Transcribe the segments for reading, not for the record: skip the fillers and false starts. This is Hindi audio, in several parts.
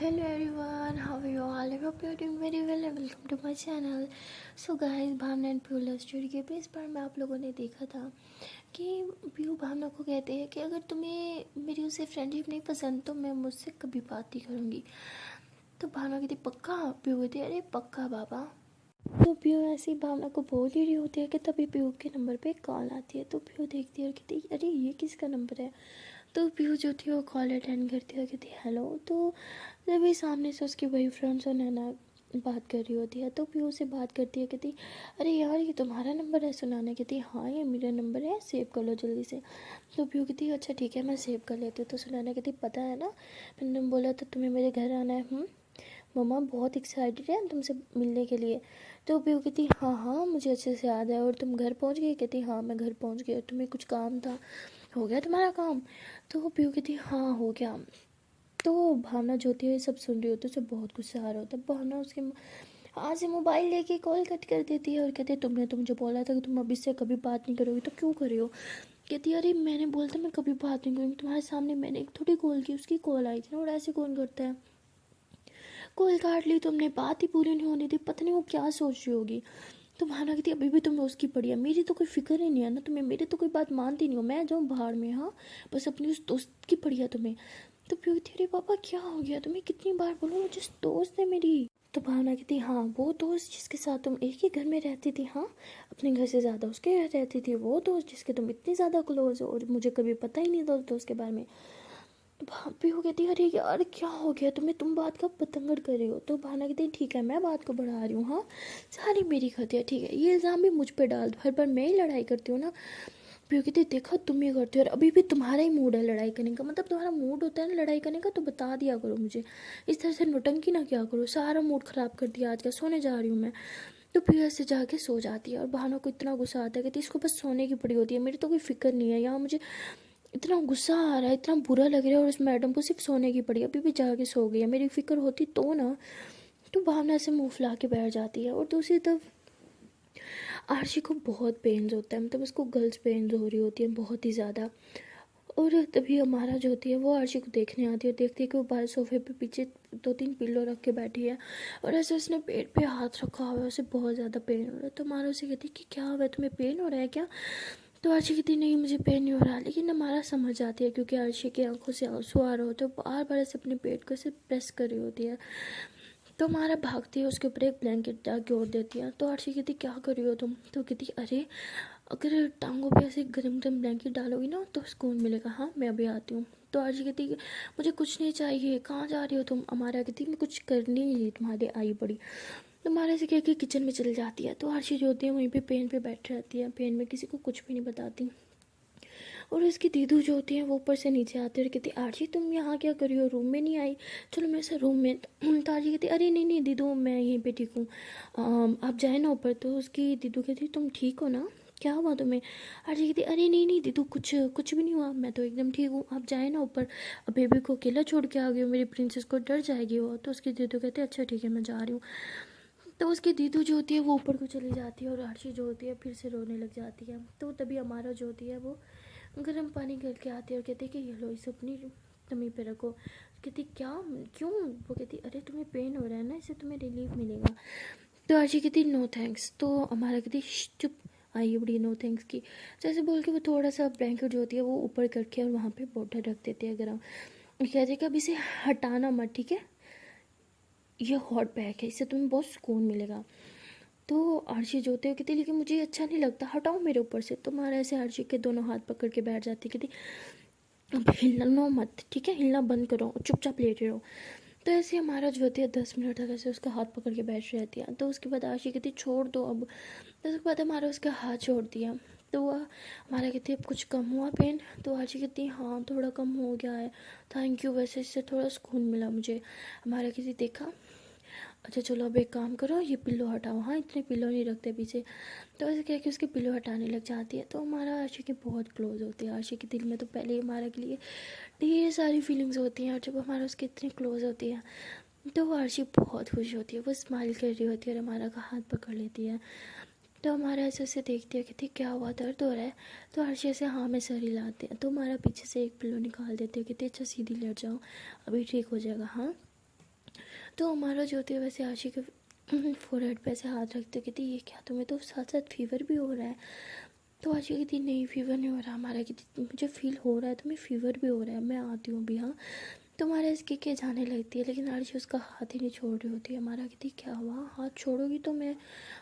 Hello everyone, how are you all? I hope you are doing very well and welcome to my channel. So guys, Bhavana and Piyu love story के बेस पर में आप लोगों ने देखा था कि पीयू भावना को कहते हैं कि अगर तुम्हें मेरी उससे फ्रेंडशिप नहीं पसंद तो मैं मुझसे कभी बात नहीं करूँगी। तो भावना कहती पक्का? पीयू कहती अरे पक्का बाबा। तो पीयू ऐसी भावना को बोल ही रही होती है कि तभी पीयू के नंबर पे कॉल आती है। तो पीयू देखती है और कहती अरे ये किसका नंबर है। तो पीयू जो थी वो कॉल अटेंड करती है और कहती हेलो। तो तभी सामने से उसकी बॉयफ्रेंड और नैना बात कर रही होती है। तो पीयू से बात करती है, कहती अरे यार ये तुम्हारा नंबर है? सुनाने कहती हाँ ये मेरा नंबर है, सेव कर लो जल्दी से। तो पीयू कहती अच्छा ठीक है मैं सेव कर लेती हूँ। तो सुनाना कहती पता है ना मैंने बोला था तुम्हें मेरे घर आना है। मम्मा बहुत एक्साइटेड है तुमसे मिलने के लिए। तो पीयू कहती हाँ हाँ मुझे अच्छे से याद है। और तुम घर पहुँच गई? कहती हाँ मैं घर पहुँच गई। और तुम्हें कुछ काम था, हो गया तुम्हारा काम? तो पीयू कहती हाँ हो गया। तो भावना जो होती है ये सब सुन रही होती है, उसे बहुत गुस्सा आ रहा होता है। भावना उसके हाथ से मोबाइल लेके कॉल कट कर देती है और कहती है तुमने तो मुझे बोला था कि तुम अभी से कभी बात नहीं करोगी, तो क्यों कर रही हो? कहती है अरे मैंने बोला था मैं कभी बात नहीं करूँगी, तुम्हारे सामने मैंने एक थोड़ी कॉल की, उसकी कॉल आई थी ना। और ऐसे कौन करता है? कॉल काट ली तुमने, बात ही पूरी नहीं होनी थी, पता नहीं वो क्या सोच रही होगी। तो भावना कहती अभी भी तुम्हें उसकी पड़ी है, मेरी तो कोई फिक्र ही नहीं है ना तुम्हें, मेरी तो कोई बात मानती नहीं हो, मैं जाऊँ बाहर में। हाँ बस अपनी उस दोस्त की पड़ी है तुम्हें। तो पीयू कहती अरे पापा क्या हो गया तुम्हें, कितनी बार बोलो वो जिस दोस्त है मेरी। तो भावना कहती हाँ वो दोस्त जिसके साथ तुम एक ही घर में रहती थी, हाँ अपने घर से ज़्यादा उसके घर रहती थी, वो दोस्त जिसके तुम इतनी ज़्यादा क्लोज हो और मुझे कभी पता ही नहीं था उस दोस्त के बारे में। तो पीयू कहती अरे यार क्या हो गया तुम्हें, तुम बात का बतंगड़ कर रही हो। तो भावना कहती ठीक है मैं बात को बढ़ा रही हूँ, हाँ सारी मेरी गलती है, ठीक है ये इल्ज़ाम भी मुझ पर डाल दो, हर बार मैं ही लड़ाई करती हूँ ना। पीयू कहती देखा तुम ये करते हो और अभी भी तुम्हारा ही मूड है लड़ाई करने का, मतलब तुम्हारा मूड होता है ना लड़ाई करने का तो बता दिया करो मुझे, इस तरह से नौटंकी ना क्या करो, सारा मूड ख़राब कर दिया आज का, सोने जा रही हूँ मैं। तो पीयू ऐसे जाके सो जाती है और भावना को इतना गुस्सा आता है कि इसको बस सोने की पड़ी होती है, मेरी तो कोई फिक्र नहीं है यहाँ, मुझे इतना गुस्सा आ रहा है, इतना बुरा लग रहा है और उस मैडम को सिर्फ सोने की पड़ी, अभी भी जाके सो गई है, मेरी फिक्र होती तो ना। तो भावना से मुँह फुला के बैठ जाती है। और दूसरी तरफ आरशी को बहुत पेन्स होता है, मतलब उसको गर्ल्स पेन्स हो रही होती है बहुत ही ज़्यादा। और तभी हमारा जो होती है वो आरशी को देखने आती है और देखती है कि वो बाहर सोफे पे पीछे 2-3 पिल्लो रख के बैठी है और ऐसे उसने पेट पे हाथ रखा हुआ है, उसे बहुत ज़्यादा पेन हो रहा है। तो हमारा उसे कहती है कि क्या हुआ है तुम्हें, पेन हो रहा है क्या? तो आरशी कहती नहीं मुझे पेन नहीं हो रहा, लेकिन हमारा समझ आती है क्योंकि आरशी की आंखों से आंसू आ रहे होते हैं, बार बार ऐसे अपने पेट को ऐसे प्रेस कर रही होती है। तो हमारा भागती है उसके ऊपर एक ब्लैंकेट डाल ओढ़ देती है। तो आरशी कहती क्या कर रही हो तुम? तो कहती अरे अगर टांगों पे ऐसे गर्म गर्म ब्लैंकेट डालोगी ना तो सुकून मिलेगा, हाँ मैं अभी आती हूँ। तो आरशी कहती मुझे कुछ नहीं चाहिए, कहाँ जा रही हो तुम? हमारा कहती मैं कुछ करनी ही नहीं तुम्हारे आई पड़ी। तो हमारे से कह के किचन में चली जाती है। तो आरशी जो होती है वहीं पे पेन पे बैठ रहती है, पेन में किसी को कुछ भी नहीं बताती। और उसकी दीदू जो होती है वो ऊपर से नीचे आती है और कहती आरशी तुम यहाँ क्या कर रही हो, रूम में नहीं आई? चलो मेरे से रूम में। तो आरशी कहती अरे नहीं नहीं दीदू मैं यहीं पे ठीक हूँ, आप जाए ना ऊपर। तो उसकी दीदू कहती तुम ठीक हो ना, क्या हुआ तुम्हें? आरशी कहती अरे नहीं नहीं दीदू कुछ कुछ भी नहीं हुआ, मैं तो एकदम ठीक हूँ, आप जाए ना ऊपर, अब बेबी को अकेला छोड़ के आ गई हो, मेरी प्रिंसेस को डर जाएगी वो। तो उसकी दीदू कहती अच्छा ठीक है मैं जा रही हूँ। तो उसकी दीदू जो होती है वो ऊपर को चली जाती है और आरशी जो होती है फिर से रोने लग जाती है। तो तभी हमारा जो होती है वो गर्म पानी करके आती है और कहती है कि ये लो इसे अपनी टमी पे रखो। कहती क्या, क्यों? वो कहती अरे तुम्हें पेन हो रहा है ना, इससे तुम्हें रिलीफ मिलेगा। तो आरशी कहती नो थैंक्स। तो हमारा कहती चुप, आई बड़ी नो थैंक्स की। जैसे बोल के वो थोड़ा सा ब्लैंकेट जो होती है वो ऊपर करके और वहाँ पे बॉटल रख देते हैं गर्म। कहते कि अब इसे हटाना मत, ठीक है ये हॉट पैक है, इससे तुम्हें बहुत सुकून मिलेगा। तो आरशी जो होते हैं कहती लेकिन मुझे अच्छा नहीं लगता, हटाओ मेरे ऊपर से। तो हमारा ऐसे आरशी के दोनों हाथ पकड़ के बैठ जाती कहती अब हिलना मत, ठीक है हिलना बंद करो, चुपचाप लेटे रहो। तो ऐसे हमारा जो होती है 10 मिनट तक ऐसे उसका हाथ पकड़ के बैठ रहती है। तो उसके बाद आरशी कहती छोड़ दो अब। तो उसके बाद हमारा उसका हाथ छोड़ दिया। तो वह हमारा कहती अब कुछ कम हुआ पेन? तो आरशी कहती हाँ थोड़ा कम हो गया है, थैंक यू, वैसे इससे थोड़ा सुकून मिला मुझे। हमारा कहती देखा, अच्छा चलो अब एक काम करो ये पिल्लो हटाओ, हाँ इतने पिल्लो नहीं रखते पीछे। तो ऐसे कह के उसके पिल्लो हटाने लग जाती है। तो हमारा आरशी के बहुत क्लोज होती है, आरशी के दिल में तो पहले ही हमारे के लिए ढेर सारी फीलिंग्स होती हैं और जब हमारा उसके इतनी क्लोज होती है तो वो आरशी बहुत खुश होती है, वो स्माइल कर रही होती है और हमारा का हाथ पकड़ लेती है। तो हमारा ऐसे उसे देखती है कहती क्या हुआ, दर्द हो रहा है? तो आरशी ऐसे हाँ में सर हिलाते हैं। तो हमारा पीछे से एक पिल्लो निकाल देते हैं, कहते अच्छा सीधी लेट जाओ अभी ठीक हो जाएगा, हाँ। तो हमारा जो होती है वैसे आशी के फोरहेड पे ऐसे हाथ रखते कहती ये क्या, तुम्हें तो साथ साथ फीवर भी हो रहा है। तो आशी कहती नहीं फीवर नहीं हो रहा हमारा, कहती मुझे फील हो रहा है तुम्हें फीवर भी हो रहा है, मैं आती हूँ अभी हाँ। तो हमारा इसके के जाने लगती है, लेकिन आशी उसका हाथ ही नहीं छोड़ रही होती है। हमारा कहती क्या हुआ, हाथ छोड़ोगी तो मैं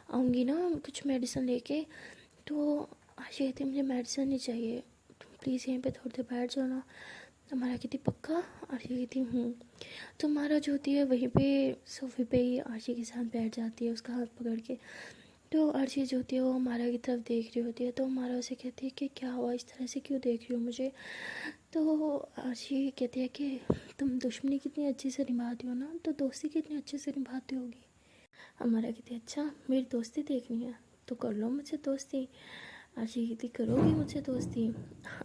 आऊँगी ना कुछ मेडिसिन लेके। तो आशी कहती मुझे मेडिसिन नहीं चाहिए, तुम प्लीज़ यहीं पे थोड़ी देर बैठ जाओ ना। हमारा कहती पक्का, आशी कहती हूँ। तो हमारा जो होती है वहीं पे सोफे पे ही आशी के साथ बैठ जाती है उसका हाथ पकड़ के। तो आशी जो होती है वो हमारा की तरफ देख रही होती है, तो हमारा उसे कहती है कि क्या हुआ, इस तरह से क्यों देख रही हो मुझे। तो आशी कहती है कि तुम दुश्मनी कितनी अच्छे से निभाती हो ना, तो दोस्ती कितनी अच्छे से निभाती होगी। हमारा कहती है अच्छा मेरी दोस्ती देखनी है तो कर लो मुझसे दोस्ती। आशी कहती करोगी मुझसे दोस्ती।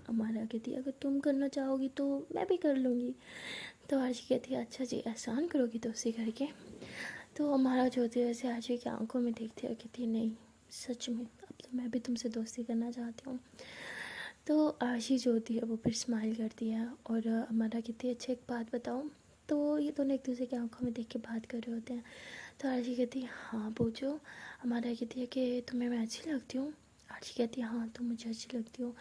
हमारा कहती अगर तुम करना चाहोगी तो मैं भी कर लूँगी। तो आशी कहती है अच्छा जी एहसान करोगी दोस्ती करके। तो हमारा जो होती है वैसे आशी की आंखों में देखती है, कहती है नहीं सच में अब तो मैं भी तुमसे दोस्ती करना चाहती हूँ। तो आशी जो होती है वो फिर स्माइल करती है और हमारा कहती है अच्छा एक बात बताओ। तो ये दोनों एक दूसरे की आंखों में देख के बात कर रहे होते हैं। तो आशी कहती है हाँ पूछो। हमारा कहती है कि तुम्हें मैं अच्छी लगती हूँ। आशी कहती है हाँ तुम मुझे अच्छी लगती हो।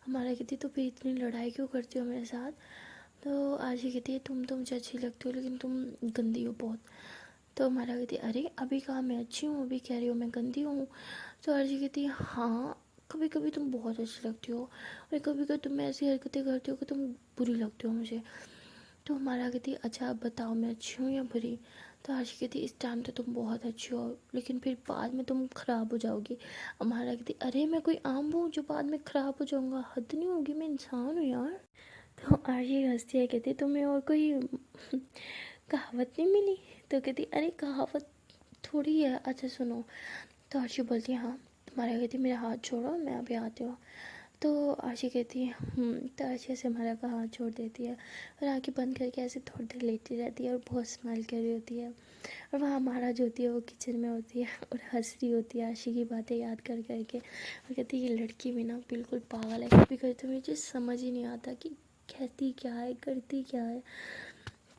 हमारा कहती तो फिर इतनी लड़ाई क्यों करती हो मेरे साथ। तो आशी कहती है तुम तो मुझे अच्छी लगती हो लेकिन तुम गंदी हो बहुत। तो हमारा कहती है अरे अभी कहा मैं अच्छी हूँ, अभी कह रही हो मैं गंदी हूँ। तो आशी कहती है हाँ कभी कभी तुम बहुत अच्छी लगती हो और कभी कभी तुम ऐसी हरकतें करती हो कि तुम बुरी लगती हो मुझे। तो हमारा कहती अच्छा अब बताओ मैं अच्छी हूँ या बुरी। तो आशी कहती इस टाइम तो तुम बहुत अच्छी हो लेकिन फिर बाद में तुम ख़राब हो जाओगी। हमारा कहती अरे मैं कोई आम हूँ जो बाद में ख़राब हो जाऊँगा, हद नहीं होगी, मैं इंसान हूँ यार। तो आशी हंसती है, कहती तुम्हें और कोई कहावत नहीं मिली। तो कहती अरे कहावत थोड़ी है, अच्छा सुनो। तो आशी बोलती है हाँ। तुम्हारा कहती मेरा हाथ छोड़ो मैं अभी आती हूँ। तो आशी कहती है तो आशी से हमारा का हाथ छोड़ देती है और आँखें बंद करके ऐसे थोड़ी देर लेटी रहती है और बहुत स्माइल कर रही होती है। और वहाँ हमारा जो होती है वो किचन में होती है और हंस रही होती है आशी की बातें याद कर करके और कहती है ये लड़की भी ना बिल्कुल पागल है, कभी कभी तो मुझे समझ ही नहीं आता कि कहती क्या है करती क्या है।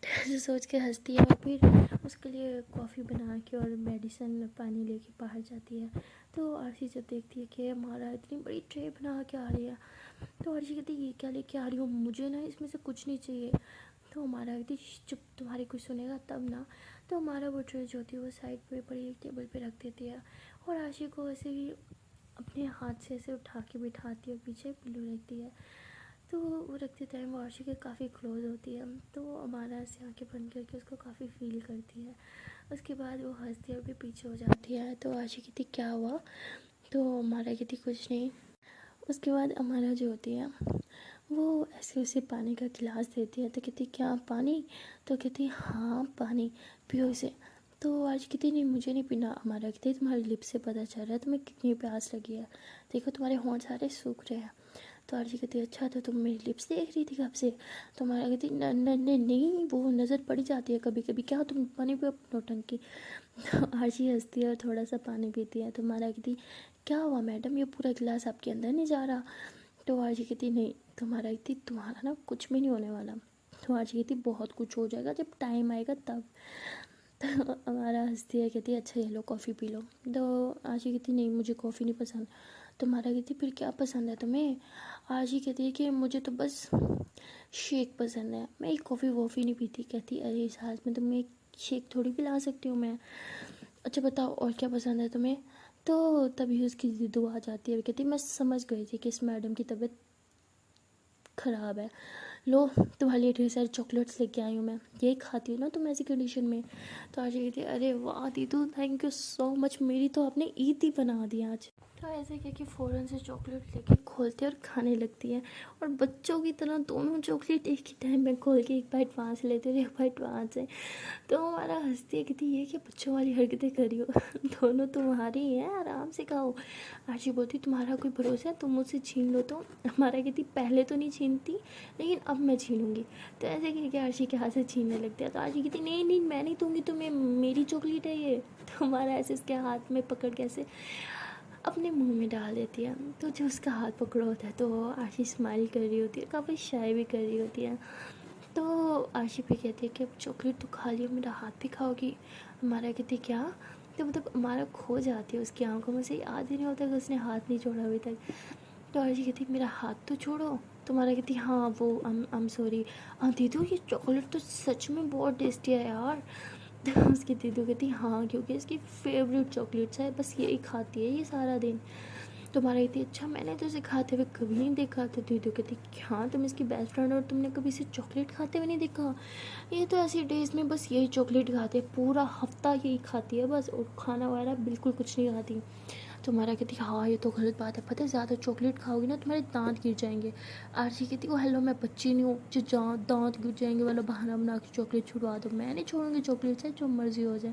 ऐसे सोच के हंसती है और फिर उसके लिए कॉफ़ी बना के और मेडिसिन पानी लेके बाहर जाती है। तो आरसी जब देखती है कि हमारा इतनी बड़ी ट्रे बना के आ रही है, तो आरसी कहती है ये क्या लेके आ रही हो, मुझे ना इसमें से कुछ नहीं चाहिए। तो हमारा कहती चुप तुम्हारी कुछ सुनेगा तब ना। तो हमारा वो ट्रे जो होती है वो साइड पे बड़ी एक टेबल पे रख देती है और आशी को ऐसे ही अपने हाथ से ऐसे उठा के बिठाती है, पीछे पिल्लू रखती है। तो वो रखते टाइम वो आशी के काफ़ी क्लोज होती है, तो हमारा ऐसे आँखें बंद करके उसको काफ़ी फील करती है। उसके बाद वो हंसती है और भी पीछे हो जाती है। तो आशी कहती क्या हुआ। तो हमारा कहती कुछ नहीं। उसके बाद हमारा जो होती है वो ऐसे उसे पानी का गिलास देती है, तो कहती क्या पानी। तो कहती हाँ पानी पियो इसे। तो आज कहती नहीं मुझे नहीं पीना। हमारा कहती तुम्हारी लिप से पता चल रहा है तुम्हें कितनी प्यास लगी है, देखो तुम्हारे होंठ सारे सूख रहे हैं। तो आरजी कहती अच्छा तो तुम मेरी लिप्स देख रही थी कब से। तो हमारा कहती नहीं वो नज़र पड़ जाती है कभी कभी, क्या तुम पानी पियो नौटंकी। तो आरजी हंसती है और थोड़ा सा पानी पीती है। तो हमारा कहती क्या हुआ मैडम ये पूरा गिलास आपके अंदर नहीं जा रहा। तो आरजी कहती नहीं। तो हमारा कहती तुम्हारा ना कुछ भी नहीं होने वाला। तो आरजी कहती बहुत कुछ हो जाएगा जब टाइम आएगा तब। तो हमारा हंसती है, कहती है अच्छा ये लो कॉफ़ी पी लो। तो आशी कहती नहीं मुझे कॉफ़ी नहीं पसंद। तो हमारा कहती फिर क्या पसंद है तुम्हें। आशी कहती है कि मुझे तो बस शेक पसंद है, मैं एक कॉफ़ी वॉफ़ी नहीं पीती। कहती अरे इस हाथ में तुम्हें एक शेक थोड़ी पिला सकती हूँ मैं। अच्छा बताओ और क्या पसंद है तुम्हें। तो तभी उसकी जिद्दू आ जाती है, कहती मैं समझ गई थी कि इस मैडम की तबीयत ख़राब है, लो तुम्हारे लिए ढेर सारे चॉकलेट्स लेके आई हूँ मैं, यही खाती हूँ ना तुम ऐसी कंडीशन में। तो आज कहती अरे वाह दीदू थैंक यू सो मच, मेरी तो आपने ईद ही बना दी आज। तो ऐसे कह के फ़ौरन से चॉकलेट लेके खोलती है और खाने लगती है और बच्चों की तरह दोनों चॉकलेट एक ही टाइम में खोल के एक बाइट वहाँ से लेते और एक बाइट वहाँ से। तो हमारा हंसती है, कहती ये कि बच्चों वाली हरकतें करी हो दोनों तुम्हारी ही हैं आराम से खाओ। आशी बोलती तुम्हारा कोई भरोसा है, तुम मुझसे छीन लो। तो हमारा कहती पहले तो नहीं छीनती लेकिन अब मैं छीनूंगी। तो ऐसे कह के आशी के हाथ से छीनने लगती है। तो आशी कहती नहीं नहीं मैं नहीं दूंगी तुम्हें, मेरी चॉकलेट है ये। तो हमारा ऐसे उसके हाथ में पकड़ के ऐसे अपने मुंह में डाल देती है। तो जो उसका हाथ पकड़ा होता है तो आशी स्माइल कर रही होती है, काफ़ी शाय भी कर रही होती है। तो आशी भी कहती है कि अब चॉकलेट तो खा लियो, मेरा हाथ भी खाओगी। हमारा कहती क्या, तो मतलब हमारा खो जाती है उसकी आंखों में से, याद ही नहीं होता कि उसने हाथ नहीं छोड़ा अभी तक। तो आशी कहती मेरा हाथ तो छोड़ो। तुम्हारा कहती हाँ वो I'm सॉरी। दीदू ये चॉकलेट तो सच में बहुत टेस्टी है यार। तो उसकी दीदू कहती हाँ क्योंकि इसकी फेवरेट चॉकलेट्स है, बस यही खाती है ये सारा दिन। तुम्हारा कहती अच्छा मैंने तो इसे खाते हुए कभी नहीं देखा। तो दीदू कहती हाँ तुम इसकी बेस्ट फ्रेंड और तुमने कभी इसे चॉकलेट खाते हुए नहीं देखा, ये तो ऐसी डेज में बस यही चॉकलेट खाते हैं, पूरा हफ्ता यही खाती है बस, और खाना वगैरह बिल्कुल कुछ नहीं खाती। तुम्हारा कहती हाँ ये तो गलत बात है, पता है ज़्यादा चॉकलेट खाओगी ना तुम्हारे दांत गिर जाएंगे। आरसी कहती ओ हेलो मैं बच्ची नहीं हूँ जो दांत गिर जाएंगे वाला बहाना बना के चॉकलेट छुड़वा दो, मैं नहीं छोड़ूंगी चॉकलेट से जो मर्जी हो जाए।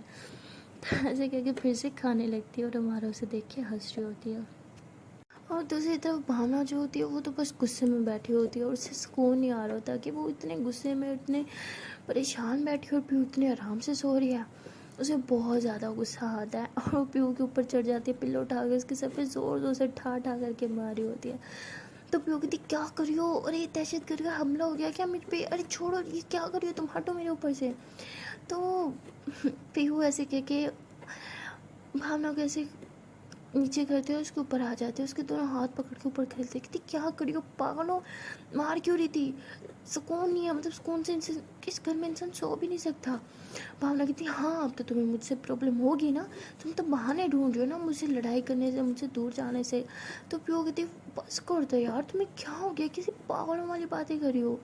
तो ऐसे कह के फिर से खाने लगती है और हमारा उसे देख के हंस रही होती है। और दूसरी तरफ भावना जो होती है वो तो बस गुस्से में बैठी होती है और उसे सुकून नहीं आ रहा होता कि वो इतने गुस्से में इतने परेशान बैठी और पीयू इतने आराम से सो रही है। उसे बहुत ज़्यादा गुस्सा आता है और वो पीयू के ऊपर चढ़ जाती है, पिल्लो उठा के उसके सर पे ज़ोर ज़ोर से ठा ठा करके मारी होती है। तो पीयू कहती क्या करियो, अरे दहशत गर्द का हमला हो गया क्या मुझ पे, अरे छोड़ो ये क्या करियो तुम, हटो मेरे ऊपर से। तो पीयू ऐसे कह के भावना को ऐसे नीचे करते हैं, उसके ऊपर आ जाते हैं, उसके दोनों हाथ पकड़ के ऊपर खेलते कहती क्या करी हो पागल हो, मार क्यों रही थी, सुकून नहीं है, मतलब सुकून से इंसान किस घर में इंसान सो भी नहीं सकता। भावना कहती हाँ अब तो तुम्हें मुझसे प्रॉब्लम होगी ना, तुम तो बहाने ढूंढ रहे हो ना मुझसे लड़ाई करने से, मुझसे दूर जाने से। तो प्यो कहती बस कर दो यार, तुम्हें क्या हो गया, किसी पागलों वाली बातें करी हो।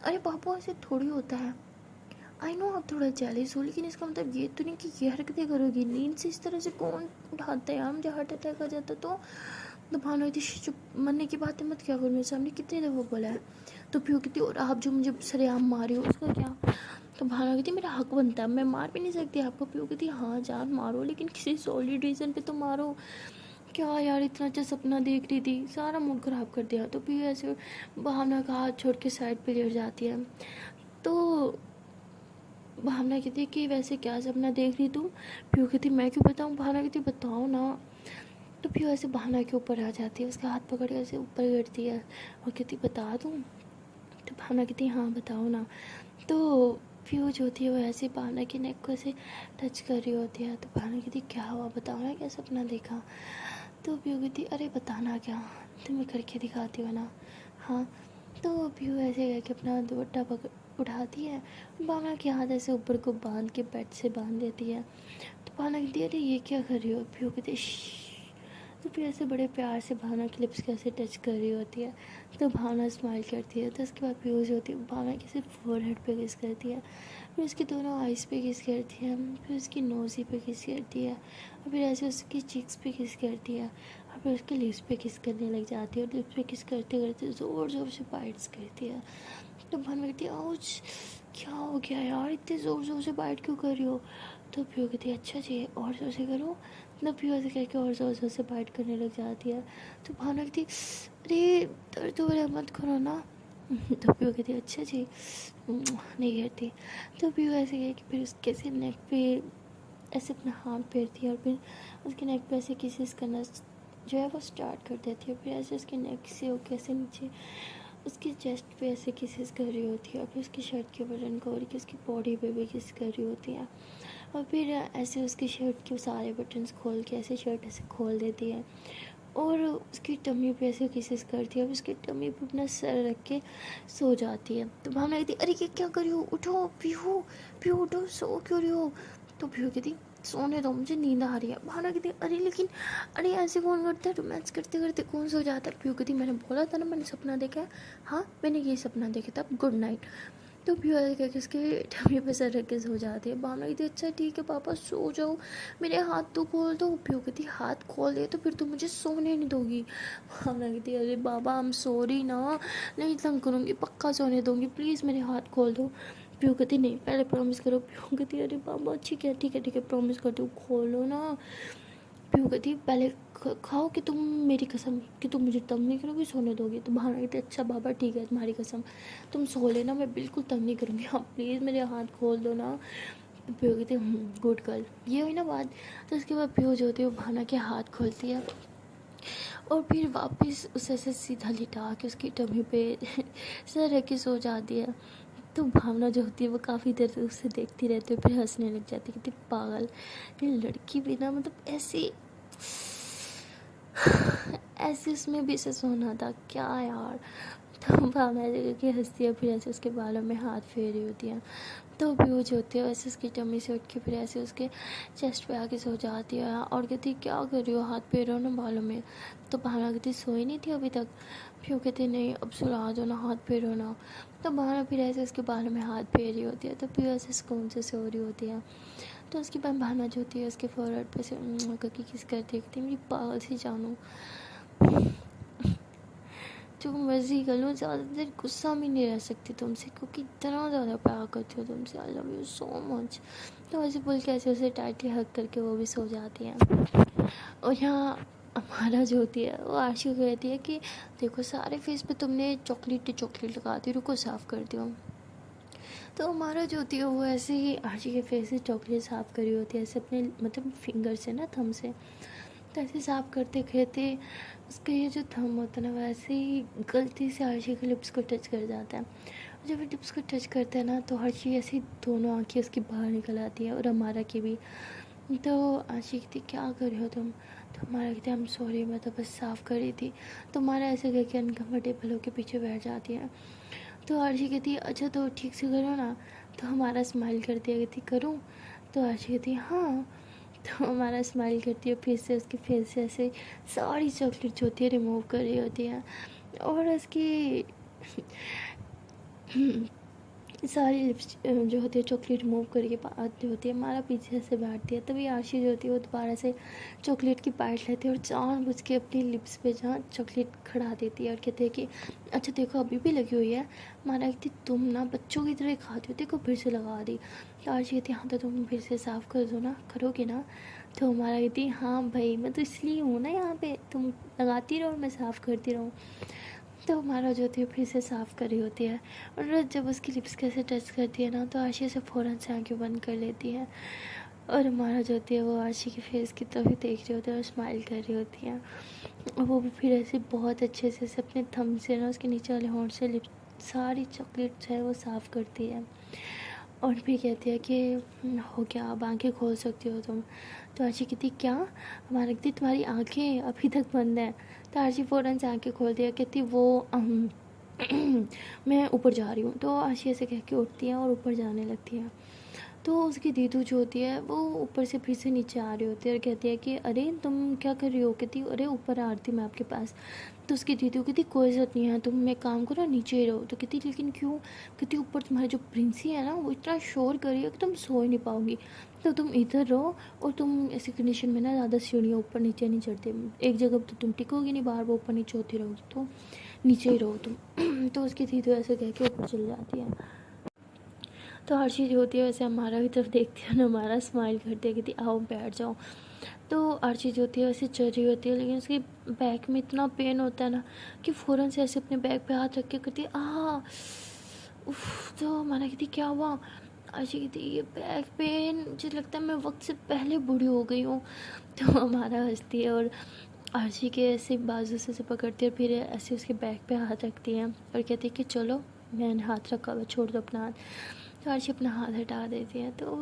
अरे पापा ऐसे थोड़ी होता है, आई नो आप थोड़ा जेलिस हो, लेकिन इसका मतलब ये तो नहीं कि ये हरकतें करोगी, नींद से इस तरह से कौन उठाता है यार, मुझे हार्ट अटैक आ जाता तो भानुमति चुप, मरने की बातें मत क्या करो मेरे सामने, कितनी दफ़ा बोला है। तो प्यो कहती और आप जो मुझे सरेआम मारी हो उसका क्या। तो भानु कहती मेरा हक बनता है, मैं मार भी नहीं सकती आपको। प्यो कहती हाँ जान मारो लेकिन किसी सॉलिड रीज़न पे तो मारो। क्या यार इतना अच्छा सपना देख रही थी, सारा मूड ख़राब कर दिया। तो प्यो ऐसे भावना का हाथ छोड़ के साइड पे लेट जाती है। तो भावना कहती कि वैसे क्या सपना देख रही तुम। प्यो कहती मैं क्यों बताऊँ, भावना कहती बताओ ना। तो प्यो ऐसे भावना के ऊपर आ जाती है, उसका हाथ पकड़ के ऐसे ऊपर करती है और कहती बता दूँ। तो भावना कहती हाँ बताओ ना। तो प्यो जो होती है वो ऐसे भावना की नेक को ऐसे टच कर रही होती है। तो भावना कहती क्या हुआ बताओ ना, क्या सपना देखा। तो प्यो कहती अरे बताना क्या, तुम्हें करके दिखाती हो ना। हाँ। तो प्यो ऐसे करके अपना दुपट्टा पकड़ उठाती है, भावना के हाथ ऐसे ऊपर को बांध के बेड से बांध देती है। तो भावना कहती है अरे ये क्या कर रही हो। प्यो कहती तो फिर ऐसे बड़े प्यार से भावना की लिप्स के ऐसे टच कर रही होती है। तो भावना स्माइल करती है। तो उसके बाद प्योज होती है, भावना की सिर्फ फोरहेड पे किस करती है, फिर उसकी दोनों आइज़ पे किस करती है, फिर उसकी नोज़ी पे किस करती है, और फिर ऐसे उसकी चिक्स पे किस करती है, और फिर उसके लिप्स पे किस करने लग जाती है, और लिप्स पे किस करते करते ज़ोर ज़ोर से बाइट्स करती है। तो भावना कहती है आउच क्या हो गया यार, इतने ज़ोर ज़ोर से बाइट क्यों कर रही हो। तो प्यो कहती है अच्छा जी और ज़ोर से करो। मतलब प्यो ऐसे कह के और ज़ोर ज़ोर से बाइट करने लग जाती है। तो भावना कहती अरे दर्द हो रहा है मत करो ना। तो प्यो कहती अच्छा जी नहीं करती। तो प्यो ऐसे कह के फिर उसके ऐसे नेक पे ऐसे अपना हाथ फेरती है और फिर उसके नेक पे ऐसे किसेस करना जो है वो स्टार्ट कर देती है। फिर ऐसे उसके नेक से वो कैसे नीचे उसकी चेस्ट पे ऐसे किसेस कर रही होती है, और फिर उसकी शर्ट के बटन को और उसकी बॉडी पे भी किस कर रही होती है, और फिर ऐसे उसकी शर्ट के सारे बटन्स खोल के ऐसे शर्ट ऐसे खोल देती है और उसकी टमी पे ऐसे किसेस करती है, और उसकी टमी पे अपना सर रख के सो जाती है। तो भावना कहती अरे ये क्या करी हो, उठो पीहू पीहू उठो, सो क्यों रही हो। तो पीहू कहती सोने दो मुझे नींद आ रही है। भावना कहती अरे लेकिन अरे ऐसे कौन करता है, रोमांस करते करते कौन सो जाता है। पीहू कहती मैंने बोला था ना मैंने सपना देखा है, हाँ मैंने ये सपना देखा था, गुड नाइट। तो प्यो कह के उसके टमी पे सर रख के सो जाती है। भावना कहती अच्छा ठीक है पापा सो जाओ, मेरे हाथ तो खोल दो। प्यो कहती हाथ खोल दे तो फिर तुम मुझे सोने नहीं दोगी। भावना कहती अरे बाबा हम सॉरी ना, नहीं तंग करूँगी, पक्का सोने दूँगी, प्लीज़ मेरे हाथ खोल दो। प्यो कहती नहीं पहले प्रॉमिस करो। प्यो कहती अरे बाबा ठीक है ठीक है ठीक है प्रॉमिस करती हूँ, खोलो ना। प्यो कहती पहले खाओ कि तुम मेरी कसम कि तुम मुझे तंग नहीं करोगी, सोने दोगी। तो भावना कहती अच्छा बाबा ठीक है तुम्हारी कसम, तुम सो लेना, मैं बिल्कुल तंग नहीं करूँगी, आप प्लीज़ मेरे हाथ खोल दो ना। तो प्यो कहती गुड गर्ल, ये हुई ना बात। तो उसके बाद प्यो जो होती है वो भावना के हाथ खोलती है और फिर वापस उसे ऐसे सीधा लिटा के उसकी टमी पे सर रख के सो जाती है। तो भावना जो होती है वो काफ़ी देर से उससे देखती रहती है, फिर हंसने लग जाती है, कितनी पागल ये लड़की भी ना, मतलब ऐसी ऐसे उसमें भी ऐसे सोना था क्या यार। तो भावना ऐसे करके हंसती है, फिर ऐसे उसके बालों में हाथ फेर रही होती है। तो भी जो होती है वैसे उसकी टम्मी से उठ के फिर ऐसे उसके चेस्ट पे आके सो जाती है और कहती क्या कर रही हो, हाथ फेर रहे हो ना बालों में। तो भावना कहती सोई नहीं थी अभी तक। फिर वो कहती नहीं अब सुला दो ना, हाथ फेरो ना। तो भावना फिर ऐसे उसके बालों में हाथ फेर रही होती है, तो फिर ऐसे सुकून से सो रही होती है। तो उसकी भावना जो होती है उसके फोरहेड पे से करके किस करती है, कहती मेरी पागल सी जानू, जो मर्जी कर लो, ज़्यादा देर गुस्सा में नहीं रह सकती तुमसे, क्योंकि इतना ज़्यादा प्यार करती हो तुमसे, I love you so much. तो ऐसे बोल के ऐसे उसे टाइटली हग करके वो भी सो जाती हैं। और यहाँ हमारा जो होती है वो आशी को कहती है कि देखो सारे फेस पे तुमने चॉकलेट लगा दी, रुको साफ़ कर दियो। तो हमारा जो होती है वो ऐसे ही आशी के फेस से चॉकलेट साफ़ करी होती है, ऐसे अपने मतलब फिंगर से ना, थंब से। तो ऐसे साफ़ करते कहते उसका ये जो थंब होता है ना वैसे ही गलती से आशी के लिप्स को टच कर जाता है। जब वो लिप्स को टच करता है ना तो आशी ऐसी दोनों आँखें उसकी बाहर निकल आती है और हमारा की भी। तो आशी कहती क्या कर रहे हो तुम। तो हमारा कहते हम सॉरी, मैं तो बस साफ़ कर रही थी। तो हमारा ऐसे करके अनकम्फर्टेबल होकर पीछे बैठ जाती है। तो आशी कहती अच्छा तो ठीक से करो ना। तो हमारा स्माइल करती है, कहती करूँ। तो आशी कहती हाँ। तो हमारा स्माइल करती है, फिर से उसके फेस से ऐसे सारी चॉकलेट जो होती है रिमूव कर रही होती है और उसकी सारी लिप्स जो होती है चॉकलेट रिमूव करके आती होती है, हमारा पीछे से बैठती है। तभी आशी जो होती है वो दोबारा से चॉकलेट की बाइट लेती है और जानबूझ के अपनी लिप्स पे जहाँ चॉकलेट खड़ा देती है और कहते हैं कि अच्छा देखो अभी भी लगी हुई है। हमारा कहती तुम ना बच्चों की तरह खाती हो, देखो फिर से लगा दी। तो आशी कहती हाँ तो तुम फिर से साफ़ कर दो ना, करोगे ना। तो हमारा कहती हाँ भाई मैं तो इसलिए हूँ ना यहाँ पे, तुम लगाती रहो मैं साफ़ करती रहूँ। तो हमारा जो होती है फिर से साफ़ कर रही होती है और जब उसकी लिप्स कैसे टच करती है ना तो आशी से फ़ौरन से आँखें बंद कर लेती है और हमारा जो होती है वो आशी के फेस की तरफ ही देख रही होती है और स्माइल कर रही होती है। और वो भी फिर ऐसे बहुत अच्छे से अपने थंब से ना उसके नीचे वाले होंठ से लिप सारी चॉकलेट है वो साफ़ करती है और फिर कहती है कि हो गया अब आँखें खोल सकती हो तुम। तो आशी कहती क्या। हमारा कहती तुम्हारी आँखें अभी तक बंद हैं। तो आशी फ़ौरन से आँखें खोल दिया, कहती वो मैं ऊपर जा रही हूँ। तो आशी ऐसे कह के उठती है और ऊपर जाने लगती है। तो उसकी दीदू जो होती है वो ऊपर से फिर से नीचे आ रही होती है और कहती है कि अरे तुम क्या कर रही हो। कहती अरे ऊपर आ रही थी मैं आपके पास। तो उसकी दीदू कहती कोई ज़रूरत नहीं है, तुम एक काम करो नीचे ही रहो। तो कहती लेकिन क्यों। कहती ऊपर तुम्हारे जो प्रिंसी है ना वो इतना शोर कर रही है कि तुम सो ही नहीं पाओगी, तो तुम इधर रहो। और तुम ऐसी कंडीशन में ना ज़्यादा सीढ़ियाँ ऊपर नीचे नहीं चढ़ते, एक जगह तो तुम टिकोगी नहीं, बार बार ऊपर नीचे होती रहोगी, तो नीचे ही रहो तुम। तो उसकी दीदू ऐसे कह के ऊपर चली जाती है। तो हर चीज़ होती है वैसे हमारा भी तरफ देखती है ना, हमारा स्माइल करती है, कहती आओ बैठ जाओ। तो हर चीज़ होती है वैसे चल रही होती है, लेकिन उसकी बैक में इतना पेन होता है ना कि फ़ौरन से ऐसे अपने बैक पे हाथ रख के कहती है उफ। तो हमारा कहती क्या हुआ। आशी कहती ये बैक पेन, मुझे लगता है मैं वक्त से पहले बूढ़ी हो गई हूँ। तो हमारा हंसती है और आशी के ऐसे बाजू से पकड़ती है और फिर ऐसे उसके बैक पे हाथ रखती है और कहती है कि चलो मैंने हाथ रखा हुआ, छोड़ दो अपना हाथ। तो आशी अपना हाथ हटा देती है। तो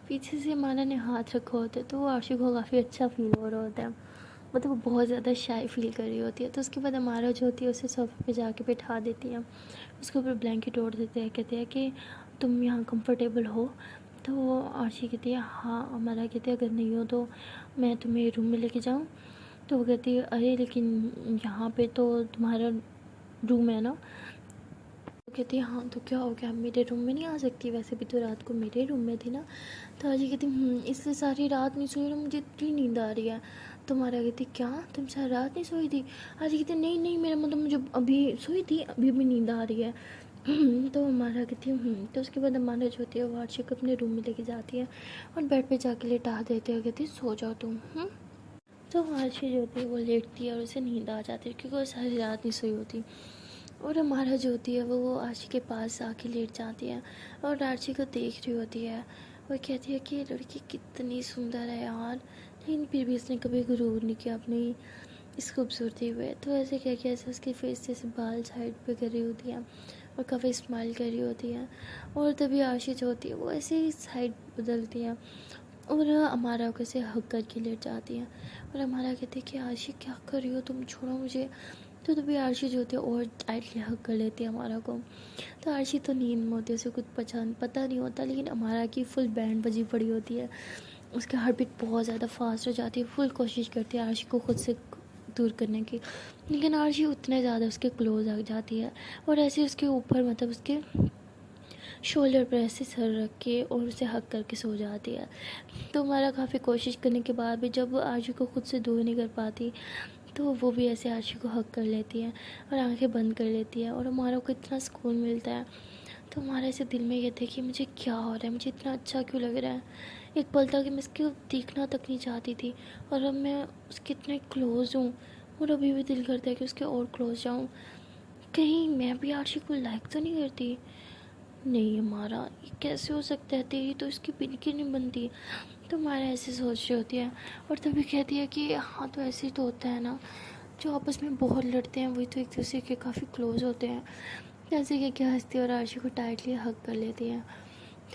पीछे से माना ने हाथ रखा होता है तो आशी को काफ़ी अच्छा फील हो रहा होता है, मतलब वो बहुत ज़्यादा शाय फील कर रही होती है। तो उसके बाद हमारा जो होती है उसे सोफे पे जाके बैठा देती है, उसके ऊपर ब्लैंकेट ओढ़ देते हैं, कहते हैं कि तुम यहाँ कंफर्टेबल हो। तो आशी कहती है हाँ। हमारा कहते हैं अगर नहीं हो तो मैं तुम्हें रूम में लेके जाऊँ। तो वो कहती है अरे लेकिन यहाँ पे तो तुम्हारा रूम है ना। तो कहती है हाँ तो क्या हो गया, मेरे रूम में नहीं आ सकती, वैसे भी तो रात को मेरे रूम में थी ना। तो आजी कहती इसलिए सारी रात नहीं सोई ना, मुझे इतनी नींद आ रही है। तो हमारा कहती क्या तुम सारी रात नहीं सोई थी। आजी कहती नहीं नहीं मेरा मतलब मुझे अभी सोई थी, अभी भी नींद आ रही है। तो हमारा कहती तो उसके बाद हमारा जो होती है वो आशी को अपने रूम में लेके जाती है और बेड पे जाके लेटा देते हैं, कहती सो जाओ तुम। तो आशी जो होती है वो लेटती है और उसे नींद आ जाती है क्योंकि वो सारी रात नहीं सोई होती। और हमारा जो होती है वो आशी के पास आके लेट जाती है और आशी को देख रही होती है। वो कहती है कि ये लड़की कितनी सुंदर है यार, लेकिन फिर भी इसने कभी गुरूर नहीं किया अपनी इस खूबसूरती पे। तो ऐसे कह के ऐसे उसके फेस से ऐसे बाल साइड पे कर रही होती है और काफ़ी स्माइल कर रही होती है। और तभी आशी जो होती है वो ऐसे ही साइड बदलती है और अमारा को ऐसे हक करके लेट जाती है। और अमारा कहती है कि आशी क्या कर रही हो तुम, छोड़ो मुझे। तो तभी आरशी जो होती है और टाइटली हक कर लेती है अमारा को। तो आरशी तो नींद में होती है, उसे कुछ पता नहीं होता, लेकिन अमारा की फुल बैंड बजी पड़ी होती है। उसकी हार्ट बीट बहुत ज़्यादा फास्ट हो जाती है। फुल कोशिश करती है आरशी को खुद से दूर करने की, लेकिन आरशी उतने ज़्यादा उसके क्लोज आ जाती है और ऐसे उसके ऊपर मतलब उसके शोल्डर पर ऐसे सर रख के और उसे हक करके सो जाती है। तो हमारा काफ़ी कोशिश करने के बाद भी जब आरशी को खुद से दूर नहीं कर पाती, तो वो भी ऐसे आरशी को हक कर लेती है और आंखें बंद कर लेती है और हमारा को इतना सुकून मिलता है। तो हमारे ऐसे दिल में ये थे कि मुझे क्या हो रहा है, मुझे इतना अच्छा क्यों लग रहा है। एक पल था कि मैं इसको देखना तक नहीं चाहती थी और अब मैं उसके इतने क्लोज़ हूँ और अभी भी दिल करता है कि उसके और क्लोज जाऊँ। कहीं मैं भी आरशी को लाइक तो नहीं करती। नहीं हमारा ये कैसे हो सकता है, तेरी तो इसकी बिल्कुल नहीं बनती। तो हमारा ऐसे सोच रही होती है और तभी कहती है कि हाँ तो ऐसे ही तो होता है ना, जो आपस में बहुत लड़ते हैं वही तो एक दूसरे के काफ़ी क्लोज होते हैं। जैसे कि क्या हंसती है और आरशी को टाइटली हक कर लेती है।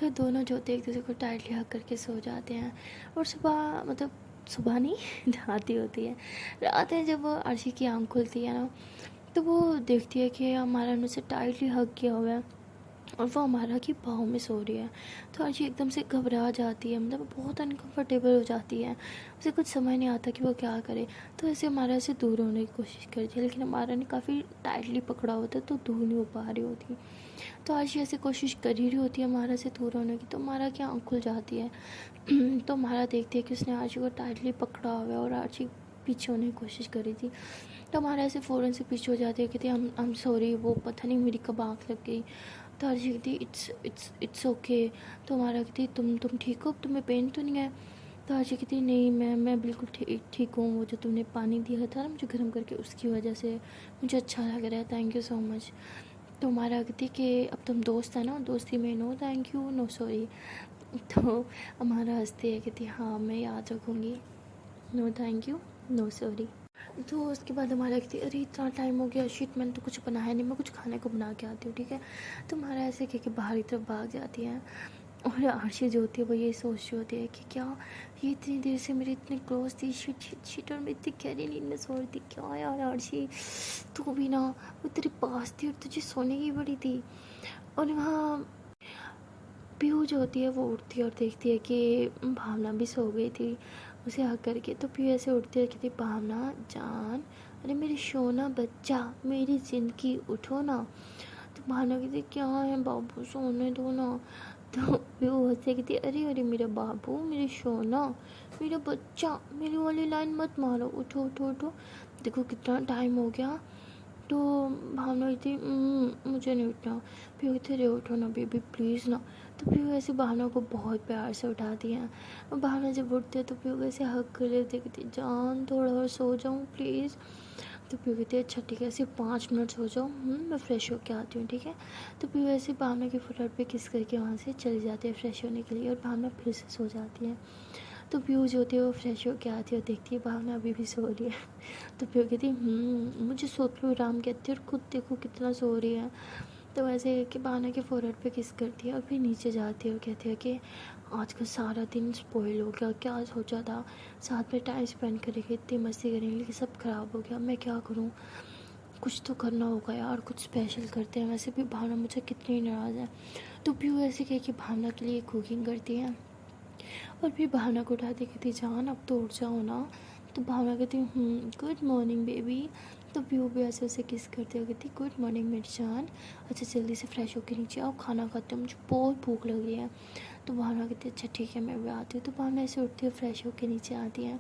तो दोनों जो होते हैं एक दूसरे को टाइटली हक करके सो जाते हैं। और सुबह मतलब सुबह नहीं रात ही होती है। रात है जब आरशी की आँख खुलती है ना, तो वो देखती है कि हमारा उनसे टाइटली हक किया हुआ है और वो हमारा की बाहों में सो रही है। तो आरशी एकदम से घबरा जाती है, मतलब बहुत अनकंफर्टेबल हो जाती है। उसे कुछ समझ नहीं आता कि वो क्या करे। तो ऐसे हमारा से दूर होने की कोशिश करती है, लेकिन हमारा ने काफ़ी टाइटली पकड़ा होता है तो दूर नहीं हो पा रही होती। तो आरशी ऐसे कोशिश कर ही रही होती है हमारा से दूर होने की, तो हमारा की आँख खुल जाती है। तो हमारा देखती है कि उसने आरशी को टाइटली पकड़ा हुआ है और आरशी पीछे होने की कोशिश करी थी। तो हमारा ऐसे फ़ौरन से पीछे हो जाती है, कहती है हम सॉरी, वो पता नहीं मेरी कब आँख लग गई। तो अर्जी कहती इट्स ओके। तो हमारा कहती तुम ठीक हो, तुम्हें पेन तो नहीं है। तो अर्जी कहती नहीं मैं बिल्कुल ठीक हूँ, वो जो तुमने पानी दिया था ना मुझे गर्म करके उसकी वजह से मुझे अच्छा लग रहा है, थैंक यू सो मच। तो हमारा कहती कि अब तुम दोस्त है ना, दोस्ती में no thank you no sorry. तो हमारा हंसती है, कहती हाँ मैं याद रखूँगी, no thank you no sorry. तो उसके बाद हमारा कहती अरे इतना टाइम हो गया, शिट मैंने तो कुछ बनाया नहीं, मैं कुछ खाने को बना के आती हूँ ठीक है। तो हमारा ऐसे कह के बाहर की तरफ भाग जाती है और आरशी जो होती है वो ये सोच रही होती है कि क्या ये इतनी देर से मेरी इतनी क्लोज थी, शिट शिट शिट, और मैं इतनी गहरी नींद में सो रही थी, क्या यार आरशी तू भी ना, वो तेरे पास थी और तुझे सोने की पड़ी थी। और वहाँ पीहू जो होती है वो उठती है और देखती है कि भावना भी सो गई थी उसे हक करके। तो पीहू ऐसे उठती है, कहती भावना जान, अरे मेरी सोना बच्चा, मेरी ज़िंदगी उठो ना। तो भावना कहती क्या है बाबू सोने दो ना। तो पीहू हंसते कहती अरे अरे मेरा बाबू, मेरी सोना, मेरा बच्चा, मेरी वाली लाइन मत मारो, उठो उठो उठो, देखो कितना टाइम हो गया। तो भावना कहती मुझे नहीं उठना। फिर कहते रे उठो ना बेबी प्लीज़ ना। तो फिर वैसे भावना को बहुत प्यार से उठाती हैं और भावना जब उठती है तो फिर वैसे हक कर लेती है, कहती जान थोड़ा और सो जाऊँ प्लीज़। तो फिर कहती है अच्छा ठीक है सिर्फ 5 मिनट सो जाओ, मैं फ़्रेश होके आती हूँ ठीक है। तो फिर वैसे भावना के फुटहट पे किस करके वहाँ से चली जाती है फ्रेश होने के लिए और भावना फिर से सो जाती है। तो पीहू जो होती है वो फ्रेश होके आती है और देखती है भावना अभी भी सो रही है। तो पीहू कहती है मुझे सोते हुए आराम कहती है और खुद देखो कितना सो रही है। तो वैसे कि भावना के फोrehead पे किस करती है और फिर नीचे जाती है और कहती है कि आज का सारा दिन स्पॉइल हो गया, क्या सोचा था साथ में टाइम स्पेंड करेंगे, इतनी मस्ती करेंगे, लेकिन सब ख़राब हो गया, मैं क्या करूँ, कुछ तो करना होगा यार, कुछ स्पेशल करते हैं। वैसे भी भावना मुझे कितनी नाराज़ है। तो पीहू ऐसे कह के भावना के लिए कुकिंग करती है और फिर भावना को उठाती कहती जान अब तो उठ जाओ ना। तो भावना कहती गुड मॉर्निंग बेबी। तो पीहू भी ऐसे उसे किस करते हो, कहती गुड मॉर्निंग मेरी जान, अच्छा जल्दी से फ्रेश होकर नीचे आओ, खाना खाते हो, मुझे बहुत भूख लग रही है। तो भावना कहती है अच्छा ठीक है मैं भी आती हूँ। तो भावना ऐसे उठती है फ्रेश होकर नीचे आती है।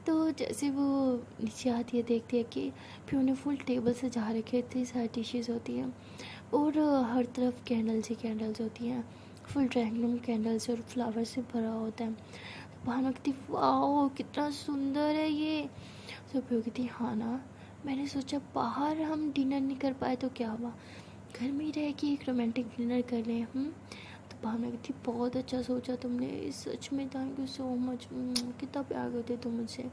तो जैसे वो नीचे आती है देखती है कि फिर उन्हें फुल टेबल से जा रखे, इतनी सारी डिशेज़ होती हैं और हर तरफ कैंडल्स ही कैंडल्स होती हैं, फुल ड्राइंग रूम कैंडल्स और फ्लावर से भरा होता है। भावना कहती वाह कितना सुंदर है ये। तो फिर कहती हाँ ना, मैंने सोचा बाहर हम डिनर नहीं कर पाए तो क्या हुआ, घर में ही रह के एक रोमांटिक डिनर कर लें। तो भावना कहती बहुत अच्छा सोचा तुमने, सच में थैंक यू सो मच, कितना प्यार करते तुम मुझसे।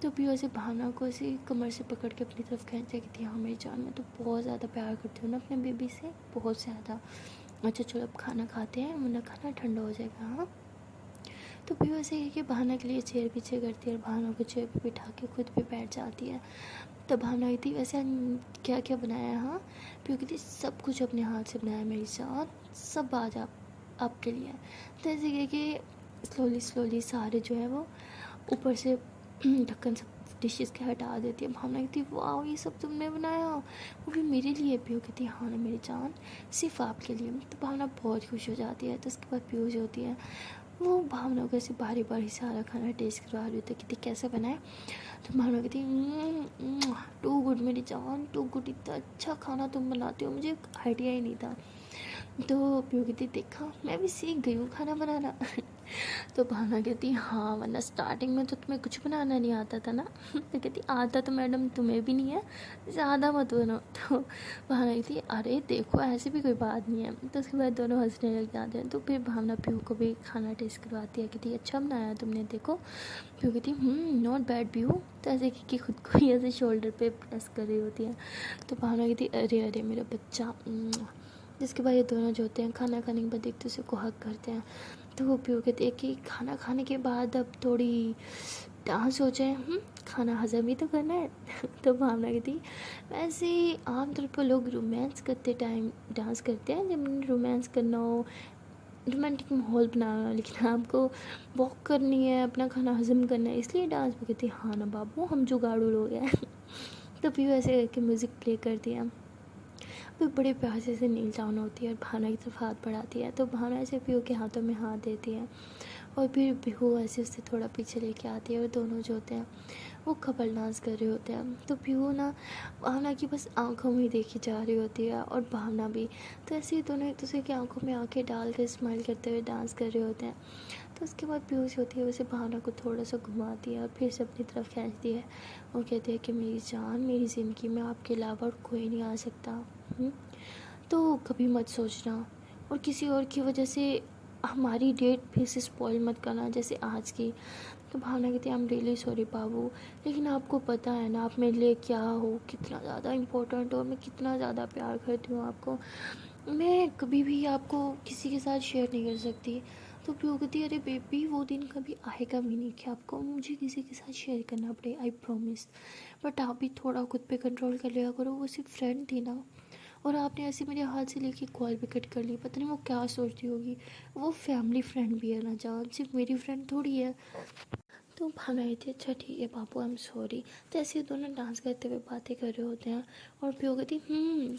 तो पीयू ऐसे भावना को ऐसे कमर से पकड़ के अपनी तरफ खींचती कहती हाँ मेरी जान, मैं तो बहुत ज़्यादा प्यार करती हूँ ना अपने बेबी से, बहुत ज़्यादा। अच्छा चलो अब खाना खाते हैं वरना खाना ठंडा हो जाएगा। हाँ, तो पीयू ऐसे है कि भावना के लिए चेयर पीछे करती है और भावना को चेयर पे बिठा के खुद पे बैठ जाती है। तब भावना कहती वैसे क्या क्या बनाया है? हाँ, पीयू कहती सब कुछ अपने हाथ से बनाया मेरी जान, सब आज आपके लिए। तो ऐसे कह के स्लोली स्लोली सारे जो है वो ऊपर से ढक्कन सब डिशेस के हटा देती है। भावना कहती वाह ये सब तुमने बनाया, वो भी मेरे लिए। पीयू कहती हाँ ना मेरी जान, सिर्फ आपके लिए। तो भावना बहुत खुश हो जाती है। तो उसके बाद पीयू जो होती है वो भावना को ऐसे बारी बारी सारा खाना टेस्ट करवा रही होती है, कहती कैसे बनाए? तो भावना कहती टू गुड मेरी जान, टू गुड, इतना अच्छा खाना तुम बनाती हो, मुझे आइडिया ही नहीं था। तो पीयू कहती देखा मैं भी सीख गई हूँ खाना बनाना। तो भावना कहती हाँ वरना स्टार्टिंग में तो तुम्हें कुछ बनाना नहीं आता था ना। तो कहती आता तो मैडम तुम्हें भी नहीं है, ज़्यादा मत बनो। तो भावना कहती अरे देखो ऐसी भी कोई बात नहीं है। तो उसके बाद दोनों हंसने लग जाते हैं। तो फिर भावना पीयू को भी खाना टेस्ट करवाती है, कहती अच्छा बनाया तुमने, देखो। पीयू कहती नॉट बैड पीयू। तो ऐसे कि खुद को ही ऐसे शोल्डर पे प्रेस कर रही होती है। तो भावना कहती अरे अरे मेरा बच्चा। जिसके बाद ये दोनों जो होते हैं खाना खाने के बाद एक दूसरे को हक करते हैं। तो वो पीयू कहती है कि खाना खाने के बाद अब थोड़ी डांस हो जाए, खाना हजम ही तो करना है। तो भावना कहती वैसे आमतौर पर लोग रोमांस करते टाइम डांस करते हैं, जब रोमांस करना हो, रोमांटिक माहौल बनाना हो, लेकिन आपको वॉक करनी है, अपना खाना हजम करना है, इसलिए डांस। वो कहती हाँ ना बाबू हम जुगाड़ू लोग हैं। तो पीयू ऐसे करके म्यूज़िक प्ले कर दिया। फिर बड़े प्यार से नील डाउन होती है और भावना की तरफ हाथ बढ़ाती है। तो भावना ऐसे पीयू के हाथों में हाथ देती है और फिर पीयू ऐसे उससे थोड़ा पीछे लेके आती है और दोनों जो होते हैं वो कपल डांस कर रहे होते हैं। तो पीयू ना भावना की बस आंखों में ही देखी जा रही होती है और भावना भी। तो ऐसे ही दोनों एक दूसरे की आंखों में आंखें डाल कर स्माइल करते हुए डांस कर रहे होते हैं। तो उसके बाद पीयू जो होती है वैसे भावना को थोड़ा सा घुमाती है और फिर से अपनी तरफ खींचती है और कहती है कि मेरी जान, मेरी ज़िंदगी में आपके अलावा और कोई नहीं आ सकता। तो कभी मत सोचना और किसी और की वजह से हमारी डेट फिर से स्पॉइल मत करना जैसे आज की। तो भावना कहती है आई एम रियली सॉरी बाबू, लेकिन आपको पता है ना आप मेरे लिए क्या हो, कितना ज़्यादा इम्पोर्टेंट हो, मैं कितना ज़्यादा प्यार करती हूँ आपको, मैं कभी भी आपको किसी के साथ शेयर नहीं कर सकती। तो पीयू कहती अरे बेबी वो दिन कभी आएगा भी नहीं कि आपको मुझे किसी के साथ शेयर करना पड़े, आई प्रॉमिस। बट आप भी थोड़ा खुद पे कंट्रोल कर लिया करो, वो सिर्फ फ्रेंड थी ना, और आपने ऐसे मेरे हाथ से लेके कॉल भी कट कर ली, पता नहीं वो क्या सोचती होगी। वो फैमिली फ्रेंड भी है ना जान, सिर्फ मेरी फ्रेंड थोड़ी है। तो भावना आई थी अच्छा ठीक है बाबू आई एम सॉरी। तो ऐसे ही दोनों डांस करते हुए बातें कर रहे होते हैं और पीयू कहती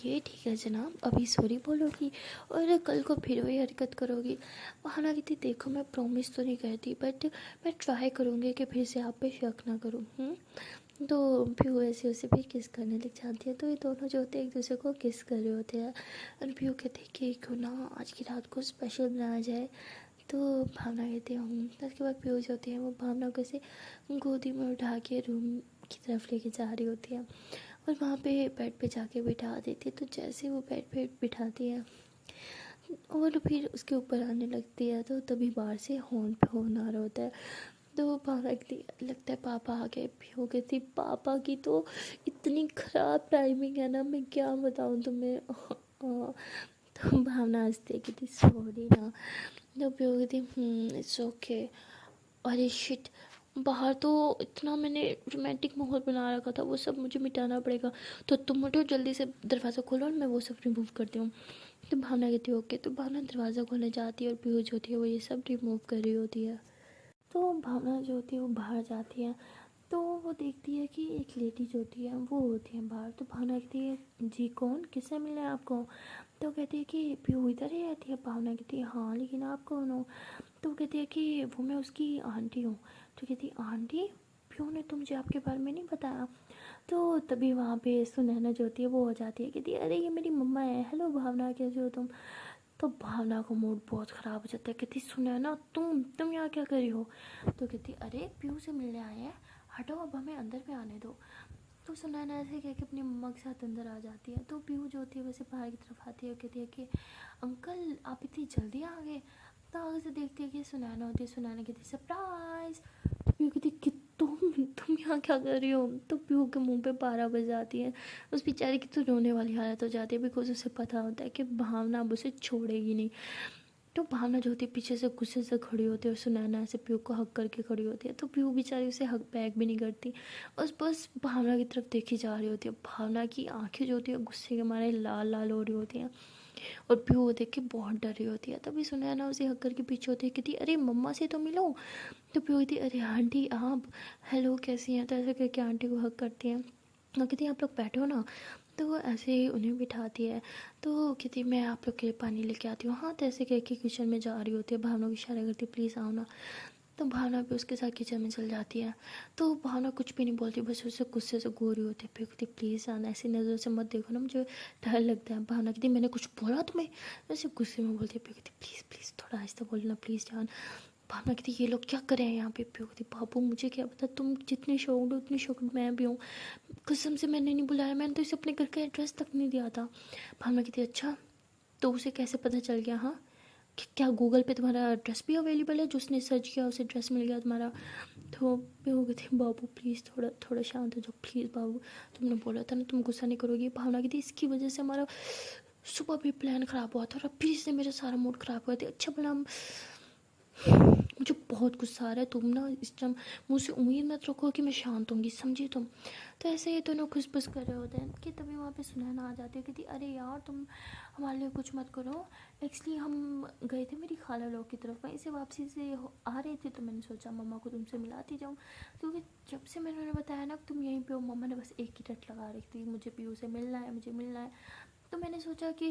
ये ठीक है जनाब, अभी सॉरी बोलोगी और कल को फिर वही हरकत करोगी। भावना कहती देखो मैं प्रॉमिस तो नहीं करती बट मैं ट्राई करूँगी कि फिर से आप पे शक ना करूँ। तो पीयू ऐसे उसे भी किस करने लग जाती है। तो ये दोनों जो होते हैं एक दूसरे को किस कर रहे होते हैं और पीयू कहते हैं कि क्यों ना आज की रात को स्पेशल बनाया जाए। तो भावना कहती है तो उसके बाद पीयू जो होती है वो भावना को ऐसे गोदी में उठा के रूम की तरफ लेके जा रही होती है और वहाँ पे बेड पे जाके बिठा देती है। तो जैसे वो बेड पे बिठाती है और फिर उसके ऊपर आने लगती है तो तभी बाहर से हॉर्न पे हॉर्न आ रहा होता है। तो भावना के लिए लगता है पापा आ गए। पीयू कहती पापा की तो इतनी ख़राब टाइमिंग है ना, मैं क्या बताऊँ तुम्हें। तो भावना हंसती है कहती सॉरी ना। तो पीयू कहती इट्स ओके। अरे शिट, बाहर तो इतना मैंने रोमांटिक माहौल बना रखा था, वो सब मुझे मिटाना पड़ेगा। तो तुम उठो जल्दी से दरवाज़ा खोलो और मैं वो सब रिमूव करती हूँ। तो भावना कहती है ओके। तो भावना दरवाज़ा खोलने जाती है और पीयू जो होती है वो ये सब रिमूव कर रही होती है। तो भावना जो होती है वो बाहर जाती है तो वो देखती है कि एक लेडी जो होती है वो होती है बाहर। तो भावना कहती है जी कौन, किससे मिलना है आपको? तो कहती है कि पीयू इधर ही रहती है। भावना कहती है हाँ लेकिन आप कौन हो? तो कहती है कि वो मैं उसकी आंटी हूँ। तो कहती है आंटी, पीयू ने तो मुझे आपके बारे में नहीं बताया। तो तभी वहाँ पे सुनैना जो होती है वो हो जाती है, कहती है अरे ये मेरी मम्मा है, हेलो भावना कैसे हो तुम? तो भावना का मूड बहुत ख़राब हो जाता है, कहती सुनैना तुम यहाँ क्या कर रही हो? तो कहती अरे पीयू से मिलने आए हैं, हटो अब हमें अंदर पे आने दो। तो सुनैना ऐसे कह के अपनी मम्मा के साथ अंदर आ जाती है। तो पीहू जो होती है वैसे बाहर की तरफ आती है और कहती है कि अंकल आप इतनी जल्दी आ गए। तो आगे से देखती है कि सुनैना होती है। सुनैना कहती है सरप्राइज। तो पीहू कहती है कि तुम यहाँ क्या कर रही हो। तो पीहू के मुंह पे 12 बज जाती है। उस बेचारे की तो रोने वाली हालत हो जाती है, बिकॉज उसे पता होता है कि भावना अब उसे छोड़ेगी नहीं। तो भावना जो होती है पीछे से गुस्से से खड़ी होती है और सुनैना ऐसे पीहू को हक करके खड़ी होती है। तो पीहू बेचारी उसे हक बैक भी नहीं करती, बस भावना की तरफ देखी जा रही होती है। भावना की आंखें जो होती है गुस्से के मारे लाल लाल हो रही होती हैं और पीहू को देख के बहुत डर रही होती है। तभी सुनैना उसे हक करके पीछे होती है, कहती अरे मम्मा से तो मिलो। तो पीहू कहती अरे आंटी आप, हेलो कैसी हैं। तो ऐसे करके आंटी को हक करती हैं और कहती आप लोग बैठो ना। तो वो ऐसे ही उन्हें बिठाती है। तो कहती मैं आप लोग के लिए पानी लेके आती हूँ। हाँ, तो ऐसे कह के किचन में जा रही होती है। भावना को इशारा करती है प्लीज़ आओ ना। तो भावना भी उसके साथ किचन में चल जाती है। तो भावना कुछ भी नहीं बोलती, बस उसे गुस्से से गोरी होती है। फिर कहती प्लीज़ आना, ऐसी नज़र से मत देखो ना, मुझे डर लगता है। भावना कहती मैंने कुछ बोला तुम्हें। वैसे गुस्से में बोलती है। फिर कहती प्लीज़ प्लीज़ थोड़ा आहिस्ता बोलना प्लीज़ जान। भावना कहती ये लोग क्या करें हैं यहाँ पे। फिर कहती बाबू मुझे क्या पता, तुम जितनी शौक हो उतनी शौक मैं भी हूँ। कसम से मैंने नहीं बुलाया, मैंने तो इसे अपने घर का एड्रेस तक नहीं दिया था। भावना कहती अच्छा तो उसे कैसे पता चल गया। हाँ, क्या गूगल पे तुम्हारा एड्रेस भी अवेलेबल है, जिसने सर्च किया उसे एड्रेस मिल गया तुम्हारा। तो मैं हो गई थी बाबू प्लीज़ थोड़ा थोड़ा शांत हो जाओ प्लीज़ बाबू, तुमने बोला था ना तुम गुस्सा नहीं करोगी। भावना की थी इसकी वजह से हमारा सुबह भी प्लान ख़राब हुआ था और अब फिर इसने मेरा सारा मूड ख़राब हुआ था। अच्छा भला मुझे बहुत गुस्सा आ रहा है, तुम ना इस टाइम मुझसे उम्मीद मत रखो कि मैं शांत होंगी, समझी तुम। तो ऐसे ही दोनों खुसबुस कर रहे होते हैं कि तभी वहाँ पे सुनैना आ जाती है। कहती अरे यार तुम हमारे लिए कुछ मत करो, एक्चुअली हम गए थे मेरी खाला लोग की तरफ, वहीं से वापसी से आ रहे थे तो मैंने सोचा मम्मा को तुमसे मिलाती जाऊँ। क्योंकि जब से मैंने उन्हें बताया ना तुम यहीं पे हो, मम्मा ने बस एक ही रट लगा रखी थी मुझे पीयू से मिलना है मुझे मिलना है। तो मैंने सोचा कि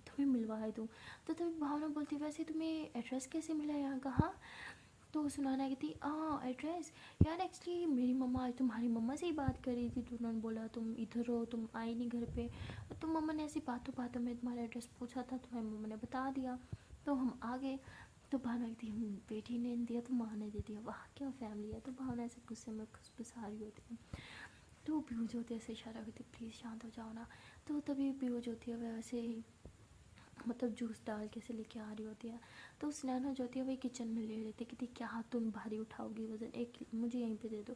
तुम्हें मिलवा दूँ। तो तभी भावना बोलती वैसे तुम्हें एड्रेस कैसे मिला यहाँ का। हाँ, तो सुनैना कहती हाँ एड्रेस यार एक्चुअली मेरी मम्मा आज तुम्हारी मम्मा से ही बात कर रही थी, तो उन्होंने बोला तुम इधर हो, तुम आई नहीं घर पे। तो मम्मा ने ऐसी बातों बातों में तुम्हारा एड्रेस पूछा था, तुम्हारी मम्मा ने बता दिया, तो हम आ गए। तो भावना कहती बेटी ने दिया तो माँ ने दे दिया, वाह क्या फैमिली है। तो भावना ऐसे गुस्से में खुशबुसा रही होती है। तो पीयूष होती है ऐसे इशारा करती प्लीज़ शांत हो जाओ ना। तो तभी पीयूष होती है वैसे ही मतलब जूस डाल के से लेके आ रही होती है। तो सुनैना जो होती है वही किचन में ले लेती है, कहती क्या तुम भारी उठाओगी वज़न, एक मुझे यहीं पे दे दो।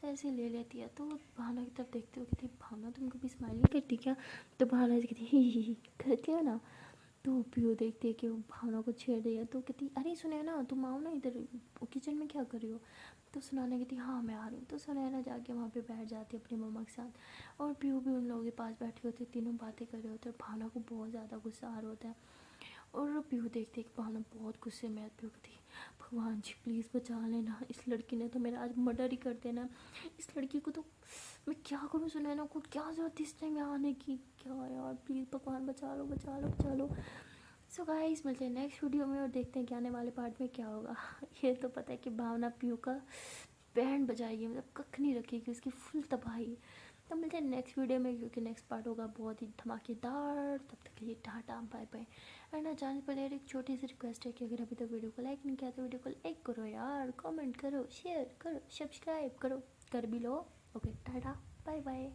तो ऐसे ले लेती है। तो भावना की तरफ देखते हो कहती भावना तुम कभी स्माइल नहीं करती क्या। तो भावना से कहती ही करती है ना। तो पीयू देखती है कि वो भावना को छेड़ रही है, तो कहती अरे सुनैना तुम आओ ना इधर, किचन में क्या कर रही हो। तो सुनैना कहती हाँ मैं आ रही हूँ। तो सुनैना जाके वहाँ पे बैठ जाती है अपनी मम्मा के साथ और पीयू भी उन लोगों के पास बैठे होते, तीनों बातें कर रहे होते हैं। भावना को बहुत ज़्यादा गुस्सा आ रहा होता है और पीहू देखते कि भावना बहुत गुस्से में है। पीहू कहती भगवान जी प्लीज़ बचा लेना, इस लड़की ने तो मेरा आज मर्डर ही कर देना। इस लड़की को तो मैं क्या करूँ, सुनैना को क्या ज़रूरत इस टाइम यहाँ आने की, क्या यार प्लीज़ भगवान बचा लो बचा लो बचा लो। सो गाइस मिलते हैं नेक्स्ट वीडियो में और देखते हैं कि आने वाले पार्ट में क्या होगा। ये तो पता है कि भावना पीहू का बैंड बजाएगी, मतलब कख नहीं रखेगी, उसकी फुल तबाही। तब मिलते हैं नेक्स्ट वीडियो में क्योंकि नेक्स्ट पार्ट होगा बहुत ही धमाकेदार। तब तक के लिए टाटा बाय बाय। एंड ना जाने पहले एक छोटी सी रिक्वेस्ट है कि अगर अभी तक वीडियो को लाइक नहीं किया तो वीडियो को लाइक करो यार, कमेंट करो, शेयर करो, सब्सक्राइब करो, कर भी लो। Okay ta-ta bye bye.